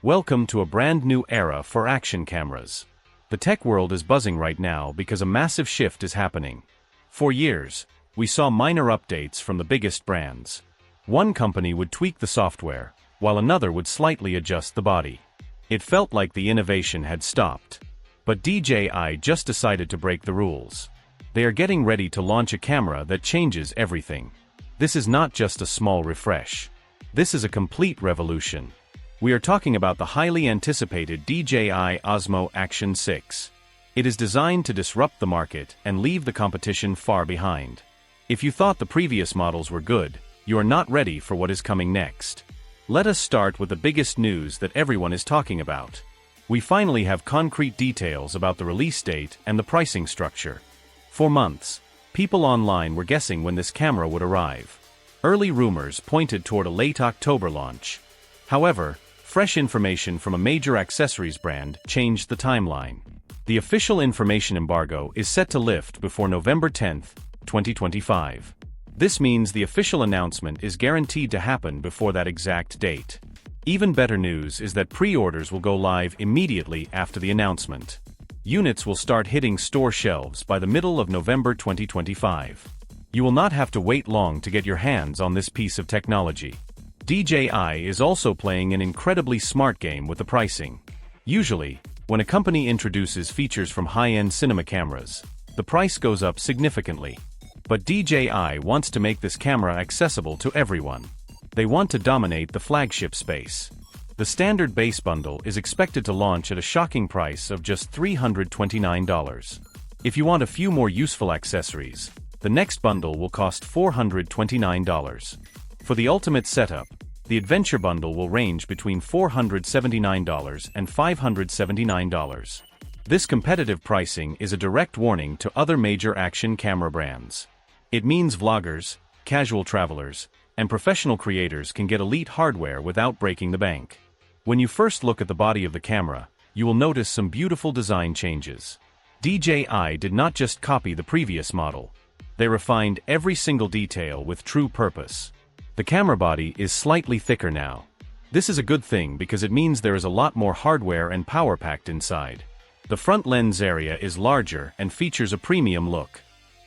Welcome to a brand new era for action cameras. The tech world is buzzing right now because a massive shift is happening. For years, we saw minor updates from the biggest brands. One company would tweak the software, while another would slightly adjust the body. It felt like the innovation had stopped. But DJI just decided to break the rules. They are getting ready to launch a camera that changes everything. This is not just a small refresh. This is a complete revolution. We are talking about the highly anticipated DJI Osmo Action 6. It is designed to disrupt the market and leave the competition far behind. If you thought the previous models were good, you are not ready for what is coming next. Let us start with the biggest news that everyone is talking about. We finally have concrete details about the release date and the pricing structure. For months, people online were guessing when this camera would arrive. Early rumors pointed toward a late October launch. However, fresh information from a major accessories brand changed the timeline. The official information embargo is set to lift before November 10, 2025. This means the official announcement is guaranteed to happen before that exact date. Even better news is that pre-orders will go live immediately after the announcement. Units will start hitting store shelves by the middle of November 2025. You will not have to wait long to get your hands on this piece of technology. DJI is also playing an incredibly smart game with the pricing. Usually, when a company introduces features from high-end cinema cameras, the price goes up significantly. But DJI wants to make this camera accessible to everyone. They want to dominate the flagship space. The standard base bundle is expected to launch at a shocking price of just $329. If you want a few more useful accessories, the next bundle will cost $429. For the ultimate setup, the Adventure Bundle will range between $479 and $579. This competitive pricing is a direct warning to other major action camera brands. It means vloggers, casual travelers, and professional creators can get elite hardware without breaking the bank. When you first look at the body of the camera, you will notice some beautiful design changes. DJI did not just copy the previous model. They refined every single detail with true purpose. The camera body is slightly thicker now. This is a good thing because it means there is a lot more hardware and power packed inside. The front lens area is larger and features a premium look.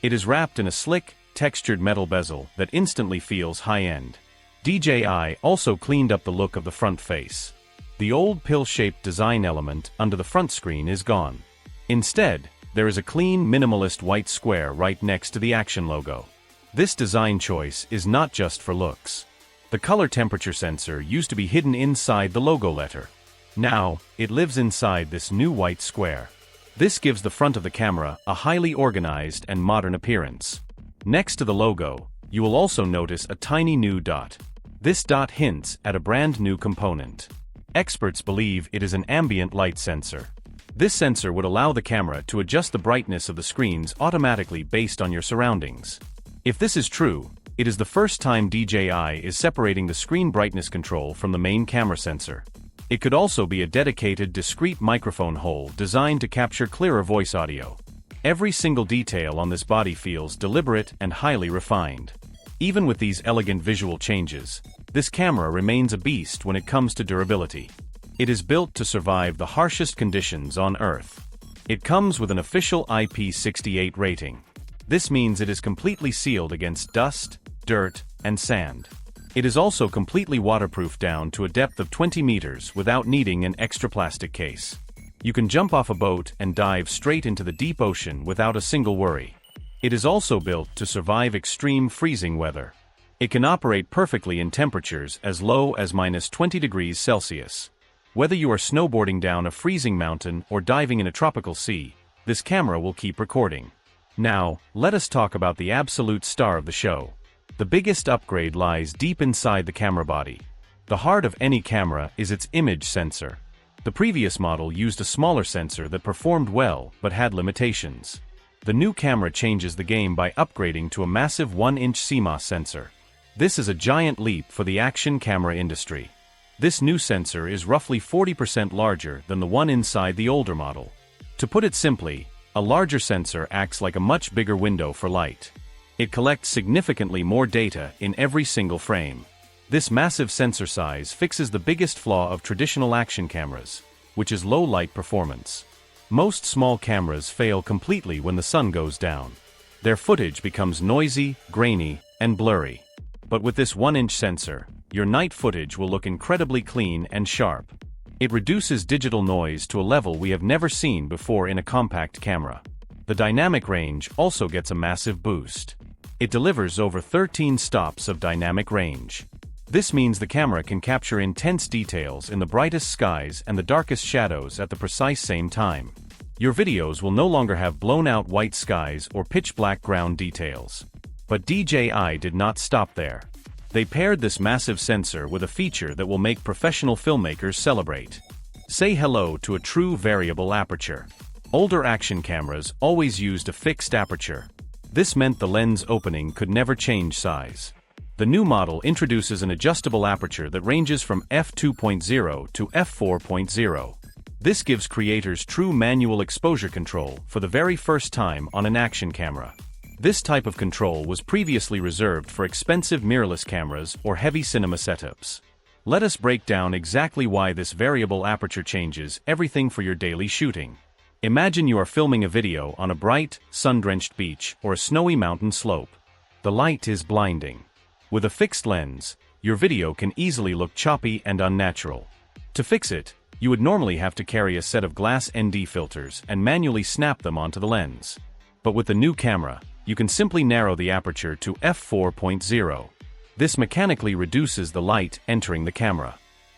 It is wrapped in a slick, textured metal bezel that instantly feels high-end. DJI also cleaned up the look of the front face. The old pill-shaped design element under the front screen is gone. Instead, there is a clean, minimalist white square right next to the Action logo. This design choice is not just for looks. The color temperature sensor used to be hidden inside the logo letter. Now, it lives inside this new white square. This gives the front of the camera a highly organized and modern appearance. Next to the logo, you will also notice a tiny new dot. This dot hints at a brand new component. Experts believe it is an ambient light sensor. This sensor would allow the camera to adjust the brightness of the screens automatically based on your surroundings. If this is true, it is the first time DJI is separating the screen brightness control from the main camera sensor. It could also be a dedicated discrete microphone hole designed to capture clearer voice audio. Every single detail on this body feels deliberate and highly refined. Even with these elegant visual changes, this camera remains a beast when it comes to durability. It is built to survive the harshest conditions on Earth. It comes with an official IP68 rating. This means it is completely sealed against dust, dirt, and sand. It is also completely waterproof down to a depth of 20 meters without needing an extra plastic case. You can jump off a boat and dive straight into the deep ocean without a single worry. It is also built to survive extreme freezing weather. It can operate perfectly in temperatures as low as -20 degrees Celsius. Whether you are snowboarding down a freezing mountain or diving in a tropical sea, this camera will keep recording. Now, let us talk about the absolute star of the show. The biggest upgrade lies deep inside the camera body. The heart of any camera is its image sensor. The previous model used a smaller sensor that performed well but had limitations. The new camera changes the game by upgrading to a massive 1-inch CMOS sensor. This is a giant leap for the action camera industry. This new sensor is roughly 40% larger than the one inside the older model. To put it simply, a larger sensor acts like a much bigger window for light. It collects significantly more data in every single frame. This massive sensor size fixes the biggest flaw of traditional action cameras, which is low light performance. Most small cameras fail completely when the sun goes down. Their footage becomes noisy, grainy, and blurry. But with this 1-inch sensor, your night footage will look incredibly clean and sharp. It reduces digital noise to a level we have never seen before in a compact camera. The dynamic range also gets a massive boost. It delivers over 13 stops of dynamic range. This means the camera can capture intense details in the brightest skies and the darkest shadows at the precise same time. Your videos will no longer have blown-out white skies or pitch-black ground details. But DJI did not stop there. They paired this massive sensor with a feature that will make professional filmmakers celebrate. Say hello to a true variable aperture. Older action cameras always used a fixed aperture. This meant the lens opening could never change size. The new model introduces an adjustable aperture that ranges from f2.0 to f4.0. This gives creators true manual exposure control for the very first time on an action camera. This type of control was previously reserved for expensive mirrorless cameras or heavy cinema setups. Let us break down exactly why this variable aperture changes everything for your daily shooting. Imagine you are filming a video on a bright, sun-drenched beach or a snowy mountain slope. The light is blinding. With a fixed lens, your video can easily look choppy and unnatural. To fix it, you would normally have to carry a set of glass ND filters and manually snap them onto the lens. But with the new camera, you can simply narrow the aperture to f4.0. This mechanically reduces the light entering the camera.